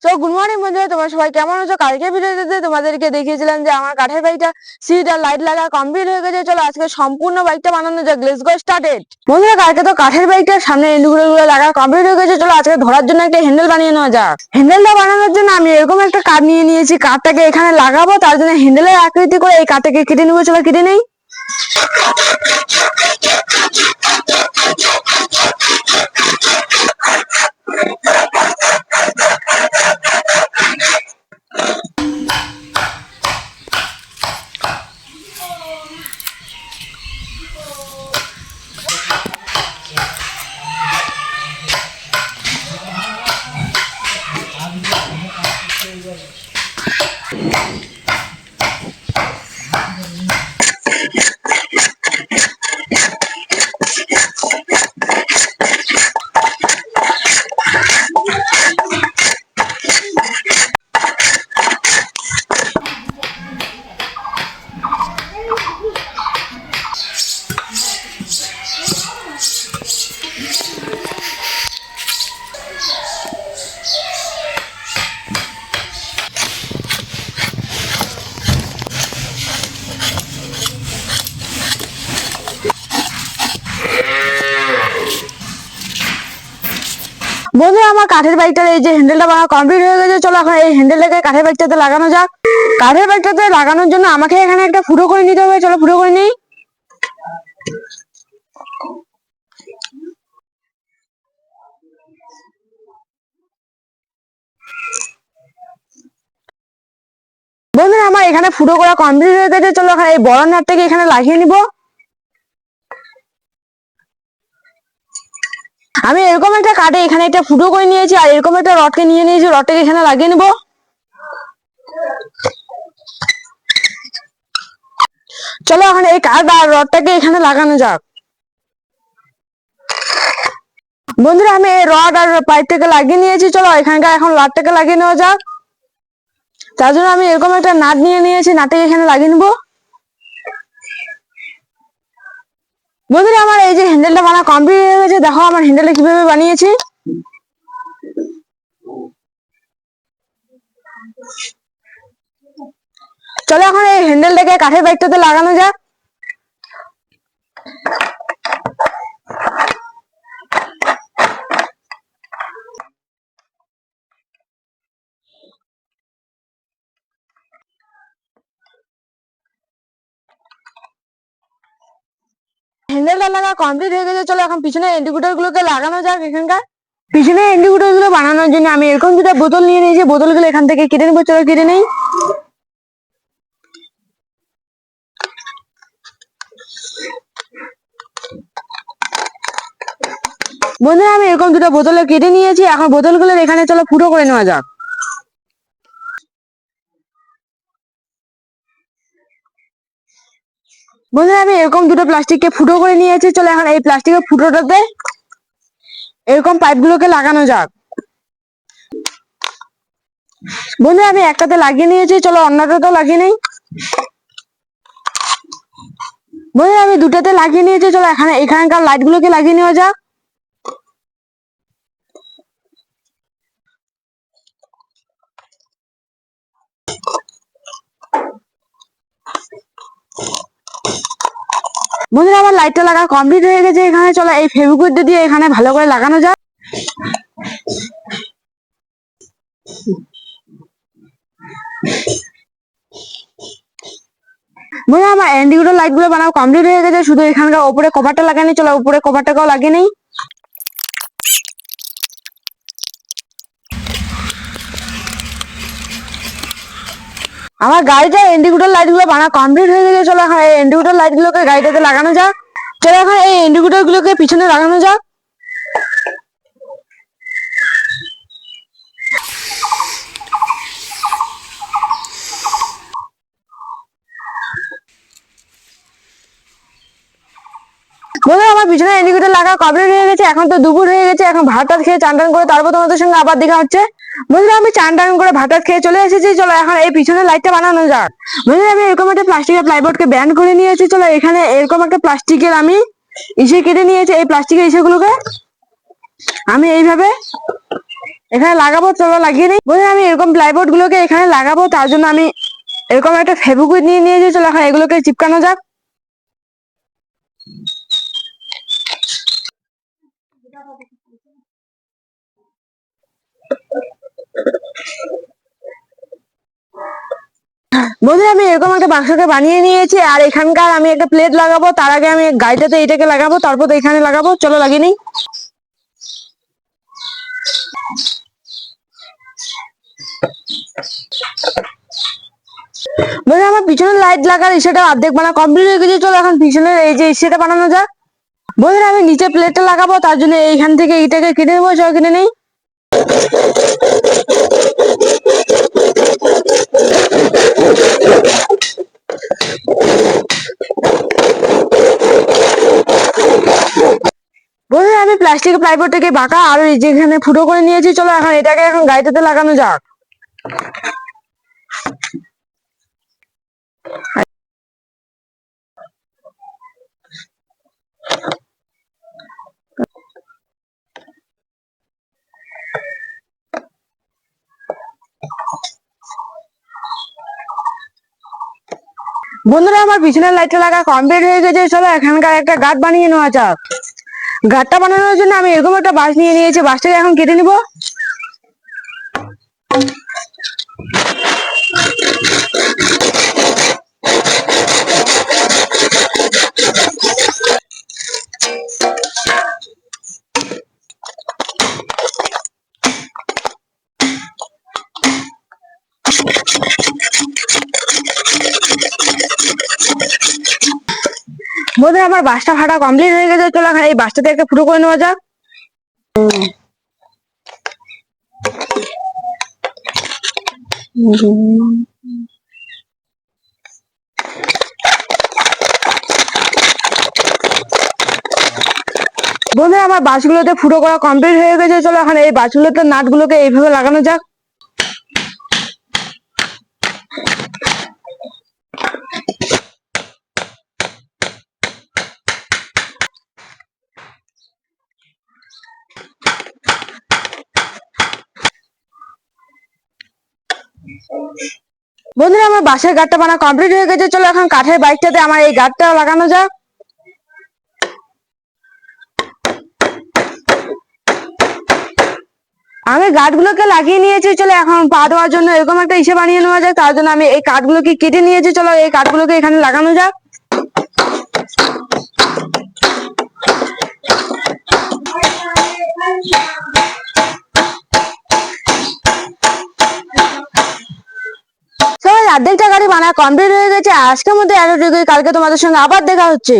তো good morning বন্ধুরা, তোমরা সবাই কেমন আছো? কালকে ভিডিওতে তোমাদেরকে দেখিয়েছিলাম যে আমার কাঠের বাইকটা সিট আর লাইট লাগা কমপ্লিট হয়ে গেছে। চলো আজকে সম্পূর্ণ বাইকটা বানানো যাক। Let's go started. বন্ধুরা, কালকে তো কাঠের বাইকটার সামনে এন্ডুগুলো লাগা কমপ্লিট হয়ে গেছে। চলো আজকে ধরার জন্য একটা হ্যান্ডেল বানিয়ে নেওয়া যাক। হ্যান্ডেলটা বানানোর জন্য আমি এরকম একটা কাঠ নিয়ে নিয়েছি। কাঠটাকে এখানে লাগাবো, তার জন্য হ্যান্ডেলের আকৃতি করে এই কাঠটাকে কেটে নেবো। চলো কেটে নেই। বন্ধুরা, আমার কাঠের বাইকটার এই যে হ্যান্ডেলটা বানানো কমপ্লিট হয়ে গেছে। চলো এখন এই হ্যান্ডেলটাকে কাঠের বাইকটাতে লাগানো যাক। কাঠের বাইকটাতে লাগানোর জন্য আমাকে এখানে একটা ফুটো করে নিতে হবে। চলো ফুটো করে নিই। বন্ধুরা, আমার এখানে ফুটো করা কমপ্লিট হয়ে গেছে। চলো এখন এই বড় নাটটাকে এখানে লাগিয়ে নিব। আমি এরকম একটা কাঠে এখানে একটা ফুটো করে নিয়েছি, আর এরকম একটা রডকে নিয়ে নিয়েছি। রডটাকে এখানে লাগিয়ে নিব। চলো এখন এই কাঠ আর রডটাকে এখানে লাগানো যাক। বন্ধুরা, আমি এই রড আর পাইপটাকে লাগিয়ে নিয়েছি। চলো এখানকার এখন লাটটাকে লাগিয়ে নেওয়া যাক। তার জন্য আমি এরকম একটা নাট নিয়ে নিয়েছি। নাটটাকে এখানে লাগিয়ে নিব। বন্ধুরা, আমার এই যে হ্যান্ডেলটা বানা কমপ্লিট হয়ে গেছে। দেখো আমার হ্যান্ডেলটা কিভাবে বানিয়েছি। চলো এখন এই হ্যান্ডেলটাকে কাঠের বাইকটাতে লাগানো যাক। হ্যান্ডেলটা লাগা কমপ্লিট হয়ে গেছে। চলো এখন পিছনে ইন্ডিকেটর গুলোকে লাগানো যাক। এখানকার পিছনে ইন্ডিকেটর গুলো বানানোর জন্য আমি এরকম দুটো বোতল নিয়ে নিয়েছি। বোতলগুলো এখান থেকে কেটে নেবো। চলো কেটে নেই। বন্ধুরা, আমি এরকম দুটো বোতলে কেটে নিয়েছি। এখন বোতলগুলো এখানে চলো ফুটো করে নেওয়া যাক। বন্ধুরা, আমি এরকম দুটো প্লাস্টিককে ফুটো করে নিয়েছি। চলো এখন এই প্লাস্টিকের ফুটোটাতে এরকম পাইপগুলোকে লাগানো যাক। বন্ধুরা, আমি একটাতে লাগিয়ে নিয়েছি। চলো অন্যটাতেও লাগিয়ে নেই। বন্ধুরা, আমি দুটাতে লাগিয়ে নিয়েছি। চলো এখানকার লাইট গুলোকে লাগিয়ে নেওয়া যাক। বন্ধুরা, আমার লাইটটা লাগা কমপ্লিট হয়ে গেছে। এখানে চলো এই ফেভিকুইক দিয়ে এখানে ভালো করে লাগানো যাক। বন্ধুরা, আমার ইন্ডিকেটর লাইট গুলো বানানো কমপ্লিট হয়ে গেছে। শুধু এখানকার উপরে কভারটা লাগানি। চলো উপরে কভারটাকেও লাগিয়ে নেই। আমার গাড়িটা ইন্ডিকেটর লাইট গুলো বানানো কমপ্লিট হয়ে গেছে। চলো এখন এই ইন্ডিকেটর লাইট গুলোকে গাড়িটাতে লাগানো যাক। চলো এখন এই ইন্ডিকেটর গুলোকে পিছনে লাগানো যাক। বন্ধুরা, আমার পিছনে ইন্ডিকেটর লাগা কমপ্লিট হয়ে গেছে। এখন তো দুপুর হয়ে গেছে। এখন ভাত টাত খেয়ে চান টান করে তারপর তোমাদের সঙ্গে আবার দেখা হচ্ছে। বন্ধুরা, আমি চান টান করে ভাত টাত খেয়ে চলে এসেছি। চলো এখন এই পিছনে লাইটটা বানানো যাক। বন্ধুরা, আমি এরকম একটা প্লাস্টিকের প্লাইবোর্ডকে ব্যান্ড করে নিয়েছি। চলো এখানে এরকম একটা প্লাস্টিকের আমি ইসে কেটে নিয়েছি। এই প্লাস্টিকের ইসেগুলোকে আমি এইভাবে এখানে লাগাবো, চলো লাগিয়ে নিই। বন্ধুরা আমি এরকম প্লাইবোর্ড গুলোকে এখানে লাগাবো, তার জন্য আমি এরকম একটা ফেভিকুইক নিয়ে নিয়েছি। চলো এখন এগুলোকে চিপকানো যাক। বন্ধুরা আমি এরকম একটা বাক্সকে বানিয়ে নিয়েছি, আর এখানকার আমি একটা প্লেট লাগাবো। তার আগে আমি গাড়িটাতে এটাকে লাগাবো, তারপর তো এখানে লাগাবো। চলো লাগিয়ে নিই। বন্ধুরা আমার পিছনের লাইট লাগার সেটা অর্ধেক বানা কমপ্লিট হয়ে গেছে। চলো এখন পিছনের এই যে সেটা বানানো যাক। বন্ধুরা আমি নিচে প্লেটটা লাগাবো, তার জন্য এইখান থেকে এটাকে কেটে নেবো। চলো কিনে নেই। বন্ধুরা আমি প্লাস্টিকের প্লাইবোর্ডটাকে বাঁকা আর এই যেখানে ফুটো করে নিয়েছি। চলো এখন এটাকে এখন গাড়িটাতে লাগানো যাক। বন্ধুরা আমার পিছনের লাইটটা লাগা কমপ্লিট হয়ে গেছে। চলো এখানকার একটা গার্ড বানিয়ে নেওয়া যাক। গার্ডটা বানানোর জন্য আমি এরকম একটা বাঁশ নিয়ে নিয়েছি, বাঁশটাকে এখন কেটে নিব। বন্ধুরা আমার বাঁশটা ফাটা কমপ্লিট হয়ে গেছে। চলো এখন এই বাঁশটাতে একটা ফুটো করে নেওয়া যাক। বন্ধুরা আমার বাঁশগুলোতে ফুটো করা কমপ্লিট হয়ে গেছে। চলো এখন এই বাঁশগুলোতে নাটগুলোকে এইভাবে লাগানো যাক। বন্ধুরা আমার বাঁশের গাঁটটা বানা কমপ্লিট হয়ে গেছে। চলো এখন কাঠের বাইকটাতে আমার এই গাঁটটা লাগানো যাক। আমি গাঁটগুলোকে লাগিয়ে নিয়েছি। চলো এখন পা দেওয়ার জন্য এরকম একটা ইসে বানিয়ে নেওয়া যাক। তার জন্য আমি এই কাঠগুলোকে কেটে নিয়েছি। চলো এই কাঠগুলোকে এখানে লাগানো যাক। সবাই অর্ধেকটা গাড়ি বানা কমপ্লিট হয়ে গেছে। আজকের মধ্যে এতটুকুই, কালকে তোমাদের সঙ্গে আবার দেখা হচ্ছে।